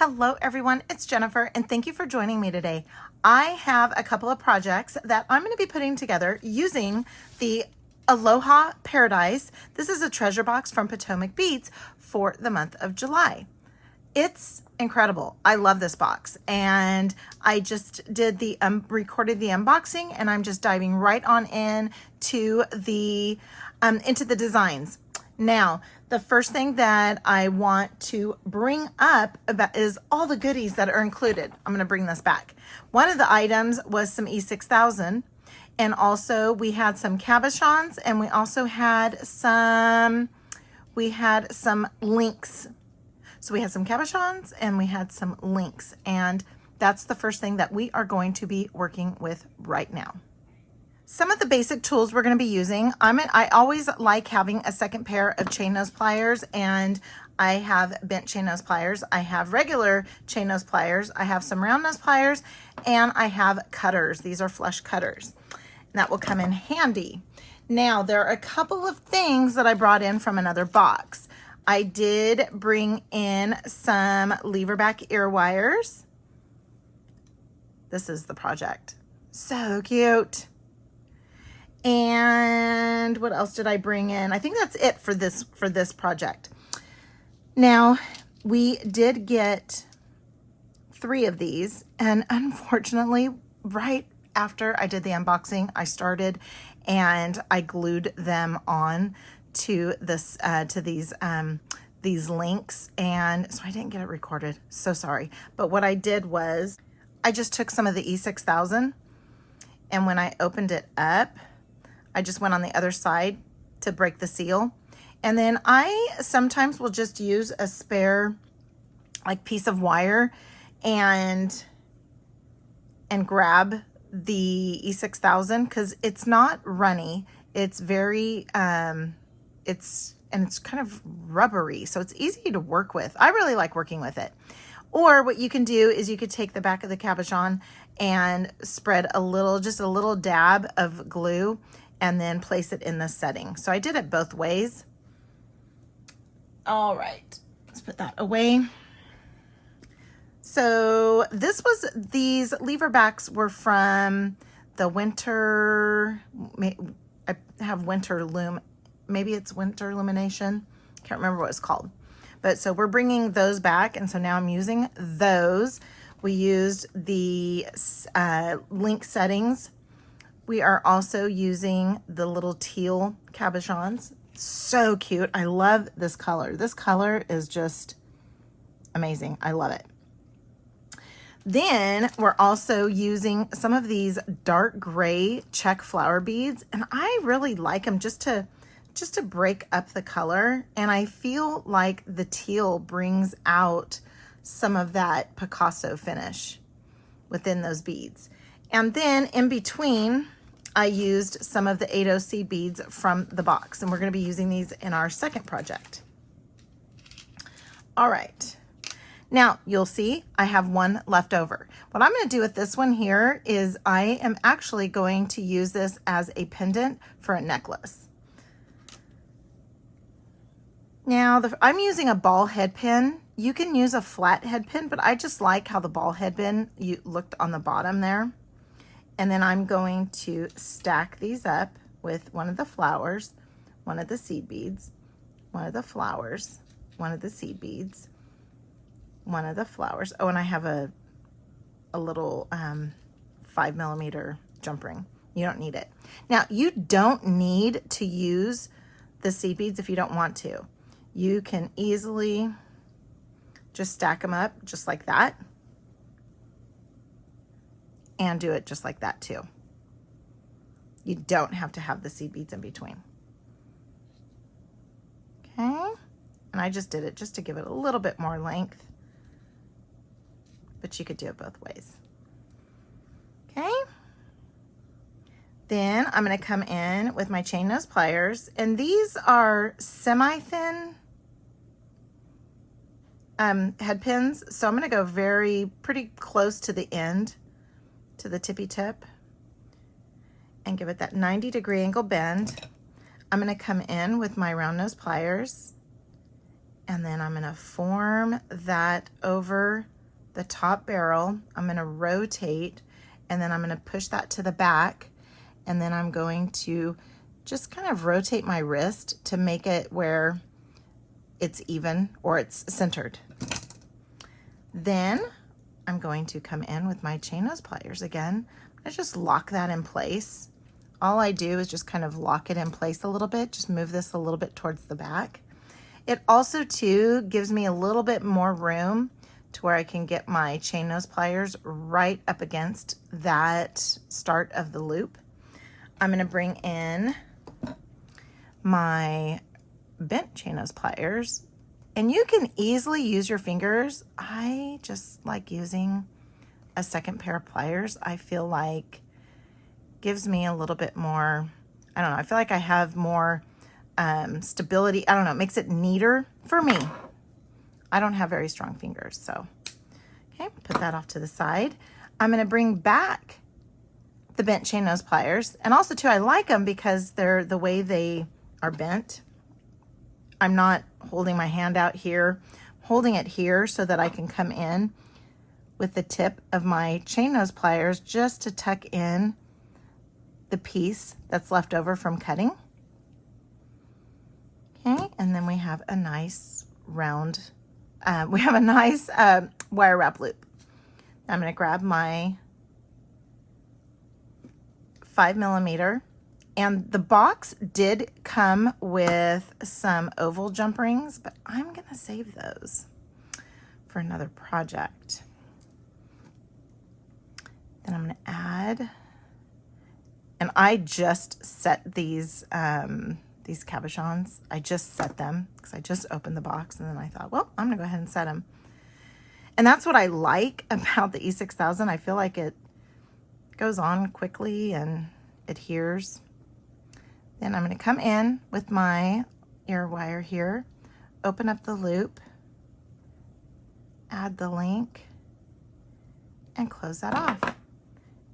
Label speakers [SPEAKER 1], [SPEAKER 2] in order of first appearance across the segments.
[SPEAKER 1] Hello everyone, it's Jennifer and thank you for joining me today. I have a couple of projects that I'm going to be putting together using the Aloha Paradise. This is a treasure box from Potomac Beads for the month of July. It's incredible. I love this box and I just did the recorded the unboxing and I'm just diving right on in to the into the designs. Now, the first thing that I want to bring up about is all the goodies that are included. I'm going to bring this back. One of the items was some E6000, and also we had some cabochons, and we also had some links. So we had some cabochons and we had some links, and that's the first thing that we are going to be working with right now. Some of the basic tools we're going to be using, I always like having a second pair of chain nose pliers, and I have bent chain nose pliers. I have regular chain nose pliers. I have some round nose pliers, and I have cutters. These are flush cutters, and that will come in handy. Now, there are a couple of things that I brought in from another box. I did bring in some lever back ear wires. This is the project. So cute. And what else did I bring in? I think that's it for this project. Now, we did get 3 of these, and unfortunately, right after I did the unboxing, I started and I glued them on to this these links, and so I didn't get it recorded. So sorry. But what I did was I just took some of the E6000, and when I opened it up, I just went on the other side to break the seal. And then I sometimes will just use a spare like piece of wire and grab the E6000 because it's not runny. It's very, it's kind of rubbery, so it's easy to work with. I really like working with it. Or what you can do is you could take the back of the cabochon and spread just a little dab of glue and then place it in the setting. So I did it both ways. All right, let's put that away. So these lever backs were from the winter, I have winter loom, maybe it's winter illumination. Can't remember what it's called. But so we're bringing those back, and so now I'm using those. We used the link settings. We are also using the little teal cabochons. So cute. I love this color. This color is just amazing. I love it. Then we're also using some of these dark gray Czech flower beads, and I really like them just to break up the color, and I feel like the teal brings out some of that Picasso finish within those beads. And then in between, I used some of the 8OC beads from the box, and we're going to be using these in our second project. All right. Now, you'll see I have one left over. What I'm going to do with this one here is I am actually going to use this as a pendant for a necklace. Now, I'm using a ball head pin. You can use a flat head pin, but I just like how the ball head pin looked on the bottom there. And then I'm going to stack these up with one of the flowers, one of the seed beads, one of the flowers, one of the seed beads, one of the flowers. Oh, and I have a little 5mm jump ring. You don't need it. Now, you don't need to use the seed beads if you don't want to. You can easily just stack them up just like that, and do it just like that too. You don't have to have the seed beads in between. Okay, and I just did it just to give it a little bit more length, but you could do it both ways. Okay, then I'm going to come in with my chain nose pliers, and these are semi-thin head pins, so I'm going to go pretty close to the end, to the tippy tip, and give it that 90-degree angle bend. I'm going to come in with my round nose pliers And then I'm gonna form that over the top barrel. I'm gonna rotate, and then I'm gonna push that to the back. And then I'm going to just kind of rotate my wrist to make it where it's even or it's centered. Then I'm going to come in with my chain nose pliers again. I just lock that in place. All I do is just kind of lock it in place a little bit, just move this a little bit towards the back. It also too gives me a little bit more room to where I can get my chain nose pliers right up against that start of the loop. I'm gonna bring in my bent chain nose pliers, and you can easily use your fingers. I just like using a second pair of pliers. I feel like gives me a little bit more, I don't know, I feel like I have more stability. I don't know, it makes it neater for me. I don't have very strong fingers, so. Okay, put that off to the side. I'm gonna bring back the bent chain nose pliers. And also too, I like them because they're the way they are bent. I'm not holding my hand out here, holding it here so that I can come in with the tip of my chain nose pliers just to tuck in the piece that's left over from cutting. Okay, and then we have a nice round, wire wrap loop. I'm gonna grab my 5mm, and the box did come with some oval jump rings, but I'm gonna save those for another project. Then I'm gonna add, and I just set these cabochons. I just set them because I just opened the box, and then I thought, well, I'm gonna go ahead and set them. And that's what I like about the E6000. I feel like it goes on quickly and adheres. Then I'm gonna come in with my ear wire here, open up the loop, add the link, and close that off.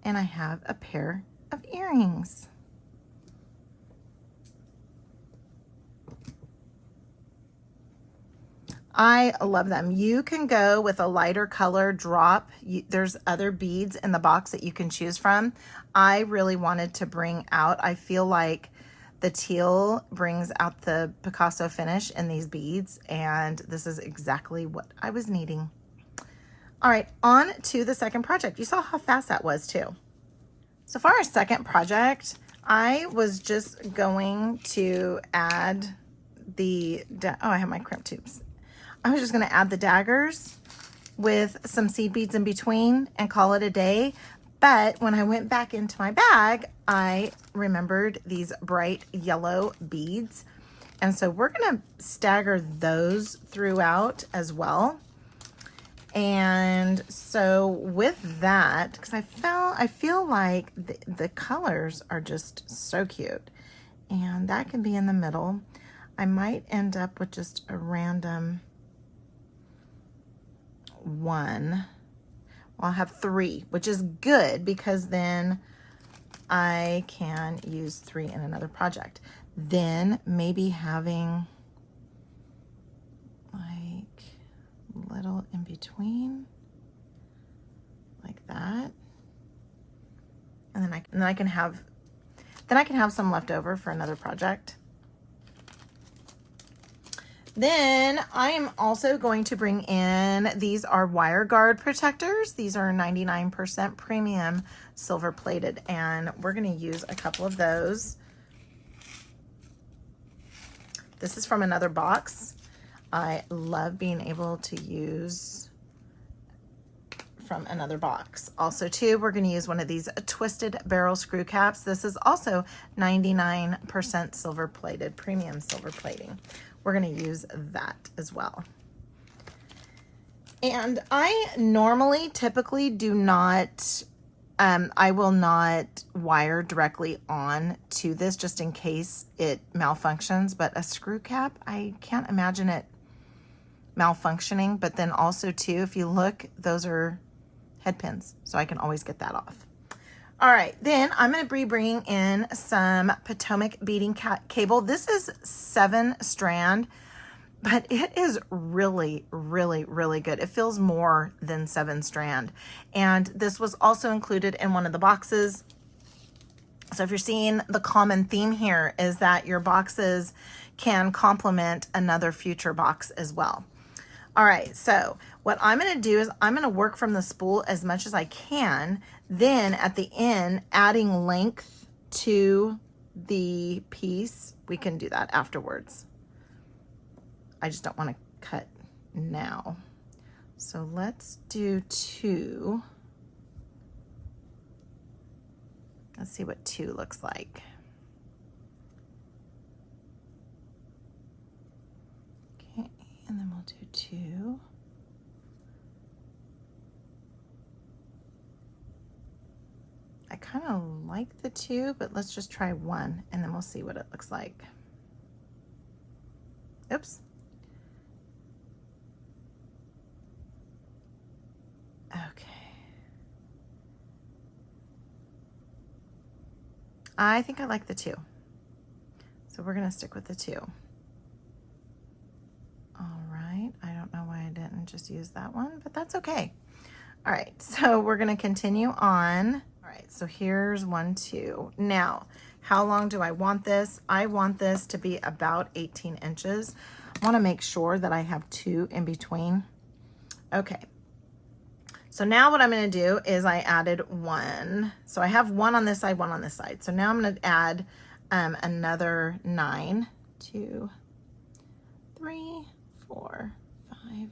[SPEAKER 1] And I have a pair of earrings. I love them. You can go with a lighter color drop. There's other beads in the box that you can choose from. I really wanted to bring out, I feel like the teal brings out the Picasso finish in these beads, and this is exactly what I was needing. All right, on to the second project. You saw how fast that was too. So for our second project, I was just going to add the, I have my crimp tubes. I was just gonna add the daggers with some seed beads in between and call it a day. But when I went back into my bag, I remembered these bright yellow beads. And so we're gonna stagger those throughout as well. And so with that, because I feel like the colors are just so cute, and that can be in the middle. I might end up with just a random one. Well, I'll have 3, which is good because then I can use 3 in another project. Then maybe having like little in between like that, and then I can have some left over for another project. Then I am also going to bring in, these are wire guard protectors. These are 99% premium silver plated, and we're gonna use a couple of those. This is from another box. I love being able to use from another box. Also too, we're gonna use one of these twisted barrel screw caps. This is also 99% silver plated, premium silver plating. We're gonna use that as well. And I normally typically do not, I will not wire directly on to this just in case it malfunctions, but a screw cap, I can't imagine it malfunctioning. But then also too, if you look, those are head pins, so I can always get that off. All right, then I'm gonna be bringing in some Potomac beading cable. This is 7 strand. but it is really, really, really good. It feels more than 7 strand. And this was also included in one of the boxes. So if you're seeing the common theme here is that your boxes can complement another future box as well. All right, so what I'm gonna do is I'm gonna work from the spool as much as I can. Then at the end, adding length to the piece, we can do that afterwards. I just don't wanna cut now. So let's do 2. Let's see what 2 looks like. Okay, and then we'll do 2. I kind of like the 2, but let's just try 1 and then we'll see what it looks like. Oops. Okay. I think I like the 2. So we're gonna stick with the 2. All right, I don't know why I didn't just use that one, but that's okay. All right, so we're gonna continue on. All right, so here's 1, 2. Now, how long do I want this? I want this to be about 18 inches. I wanna make sure that I have 2 in between. Okay, so now what I'm gonna do is I added 1. So I have 1 on this side, 1 on this side. So now I'm gonna add another 9, 2, 3, 4, 5,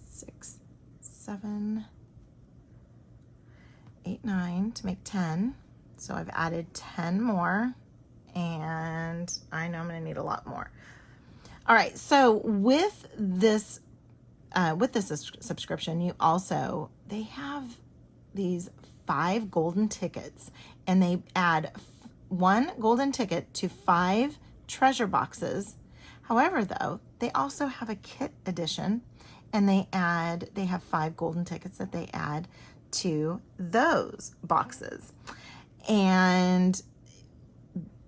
[SPEAKER 1] 6, 7, 8, 9 to make 10. So I've added 10 more, and I know I'm gonna need a lot more. All right, so with this subscription, you also, they have these 5 golden tickets, and they add 1 golden ticket to 5 treasure boxes. However, though, they also have a kit edition, and they have 5 golden tickets that they add to those boxes. And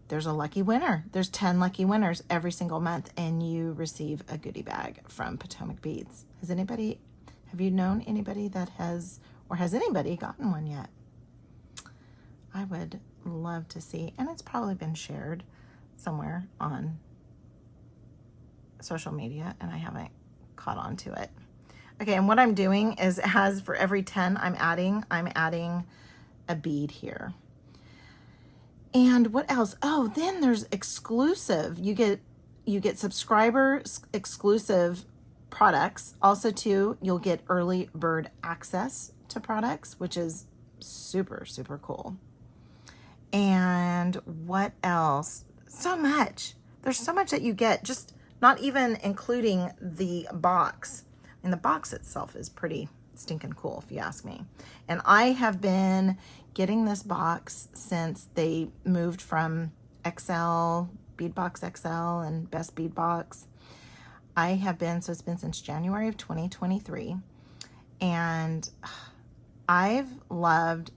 [SPEAKER 1] there's a lucky winner. There's 10 lucky winners every single month, and you receive a goodie bag from Potomac Beads. Have you known anybody that has, or has anybody gotten one yet? I would love to see, and it's probably been shared somewhere on social media, and I haven't caught on to it. Okay, and what I'm doing is, as for every 10 I'm adding a bead here. And what else? Oh, then there's exclusive. You get subscriber exclusive products. Also too, you'll get early bird access to products, which is super, super cool. And what else? So much. There's so much that you get, just not even including the box. And the box itself is pretty stinking cool, if you ask me. And I have been getting this box since they moved from XL, Bead Box XL, and Best Bead Box. So it's been since January of 2023. And I've loved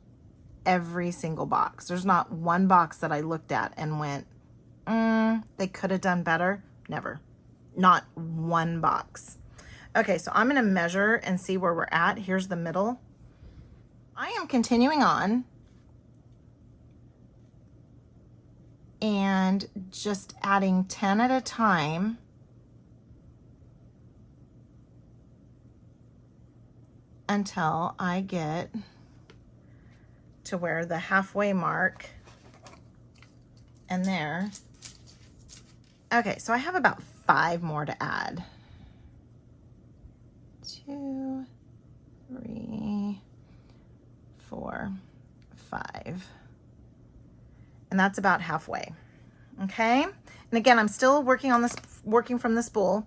[SPEAKER 1] every single box. There's not one box that I looked at and went, they could have done better. Never. Not one box. Okay, so I'm gonna measure and see where we're at. Here's the middle. I am continuing on and just adding 10 at a time until I get to where the halfway mark, and there. Okay, so I have about 5 more to add. 2, 3, 4, 5. And that's about halfway. Okay? And again, I'm still working on this, working from the spool.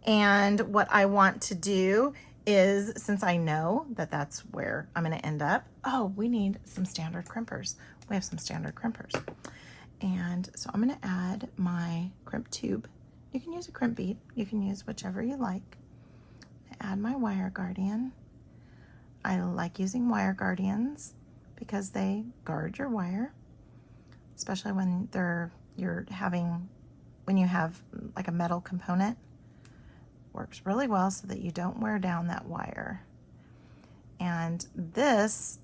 [SPEAKER 1] And what I want to do is, since I know that that's where I'm going to end up, oh, we need some standard crimpers. We have some standard crimpers. And so I'm going to add my crimp tube. You can use a crimp bead. You can use whichever you like. Add my wire guardian. I like using wire guardians because they guard your wire, especially when you have like a metal component. works really well so that you don't wear down that wire. And this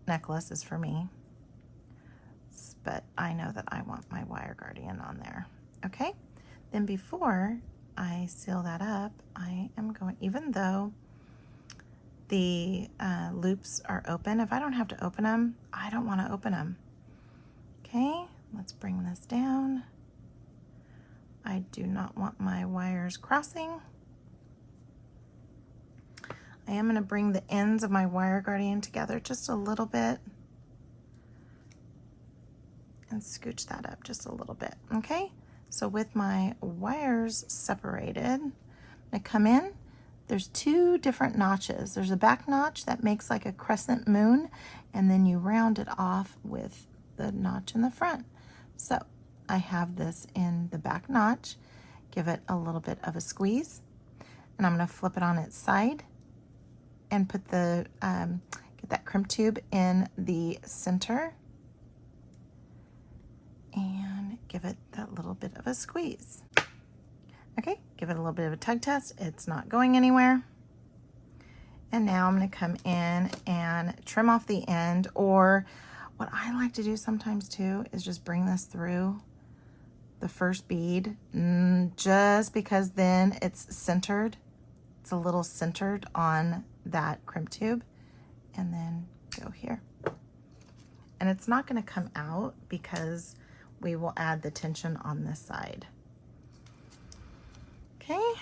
[SPEAKER 1] necklace is for me, but I know that I want my wire guardian on there. Okay, then before I seal that up, I am going, even though the loops are open, if I don't have to open them, I don't want to open them. Okay, let's bring this down. I do not want my wires crossing. I am going to bring the ends of my wire guardian together just a little bit and scooch that up just a little bit. Okay, so with my wires separated, I'm going to come in. There's two different notches. There's a back notch that makes like a crescent moon, and then you round it off with the notch in the front. So I have this in the back notch. Give it a little bit of a squeeze, and I'm going to flip it on its side and put the get that crimp tube in the center and give it that little bit of a squeeze. Okay, give it a little bit of a tug test. It's not going anywhere. And now I'm going to come in and trim off the end, or what I like to do sometimes too is just bring this through the first bead, just because then it's centered. It's a little centered on that crimp tube, and then go here. And it's not going to come out because we will add the tension on this side. Okay,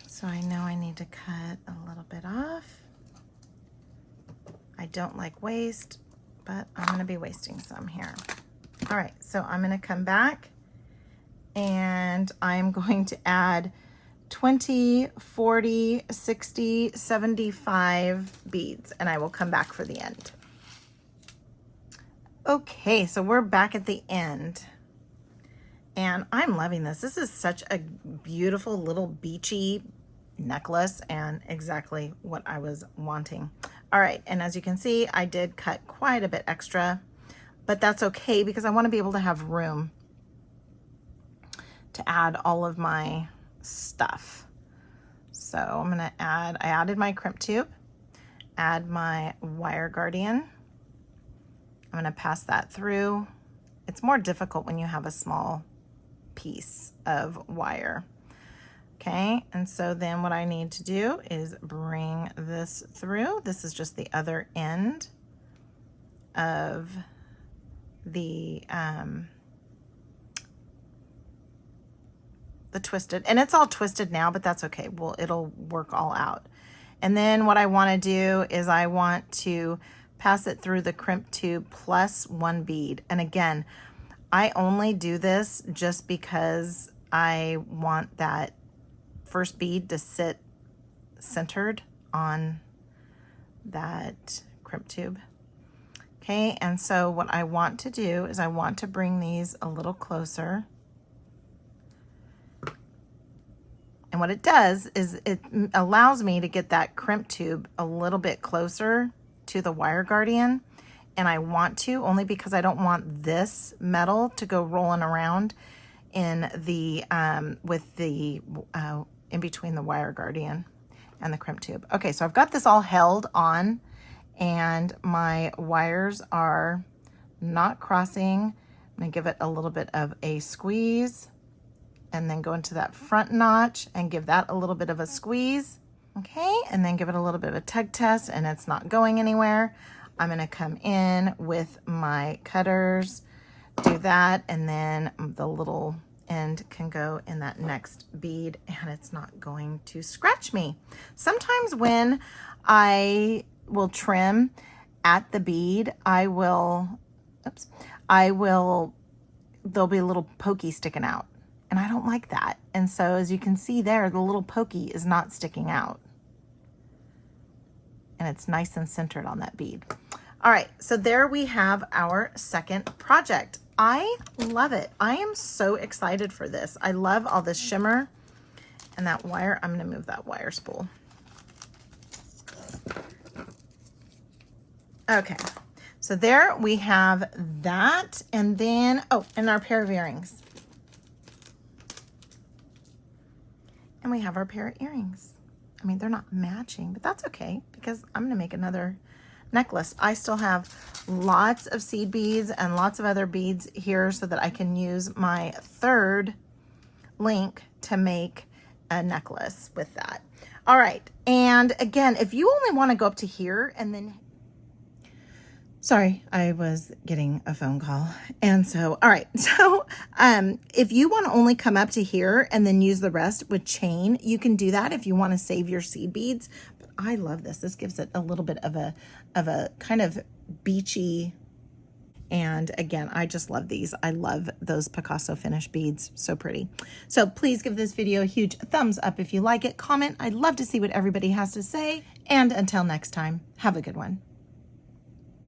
[SPEAKER 1] so I know I need to cut a little bit off. I don't like waste, but I'm going to be wasting some here. All right, so I'm going to come back and I'm going to add 20, 40, 60, 75 beads, and I will come back for the end. Okay, so we're back at the end. And I'm loving this. This is such a beautiful little beachy necklace and exactly what I was wanting. All right, and as you can see, I did cut quite a bit extra, but that's okay because I want to be able to have room to add all of my stuff. So I'm gonna I added my crimp tube, add my wire guardian. I'm gonna pass that through. It's more difficult when you have a small piece of wire. Okay, and so then what I need to do is bring this through. This is just the other end of the twisted, and it's all twisted now, but that's okay. Well, it'll work all out. And then what I want to do is I want to pass it through the crimp tube plus one bead. And again, I only do this just because I want that first bead to sit centered on that crimp tube. Okay, and so what I want to do is I want to bring these a little closer. And what it does is it allows me to get that crimp tube a little bit closer to the wire guardian. And I want to, only because I don't want this metal to go rolling around in the, with the, in between the wire guardian and the crimp tube. Okay, so I've got this all held on and my wires are not crossing. I'm gonna give it a little bit of a squeeze and then go into that front notch and give that a little bit of a squeeze. Okay, and then give it a little bit of a tug test and it's not going anywhere. I'm gonna come in with my cutters, do that, and then the little end can go in that next bead and it's not going to scratch me. Sometimes when I will trim at the bead, there'll be a little pokey sticking out. And I don't like that. And so as you can see there, the little pokey is not sticking out. And it's nice and centered on that bead. All right, so there we have our second project. I love it. I am so excited for this. I love all this shimmer and that wire. I'm gonna move that wire spool. Okay, so there we have that. And then, oh, and our pair of earrings. And we have our pair of earrings. I mean, they're not matching, but that's okay because I'm going to make another necklace. I still have lots of seed beads and lots of other beads here so that I can use my third link to make a necklace with that. All right. And again, if you only want to go up to here and then, sorry, I was getting a phone call. And so, all right. So, if you want to only come up to here and then use the rest with chain, you can do that if you want to save your seed beads. But I love this. This gives it a little bit of a kind of beachy. And again, I just love these. I love those Picasso finish beads. So pretty. So please give this video a huge thumbs up if you like it. Comment. I'd love to see what everybody has to say. And until next time, have a good one.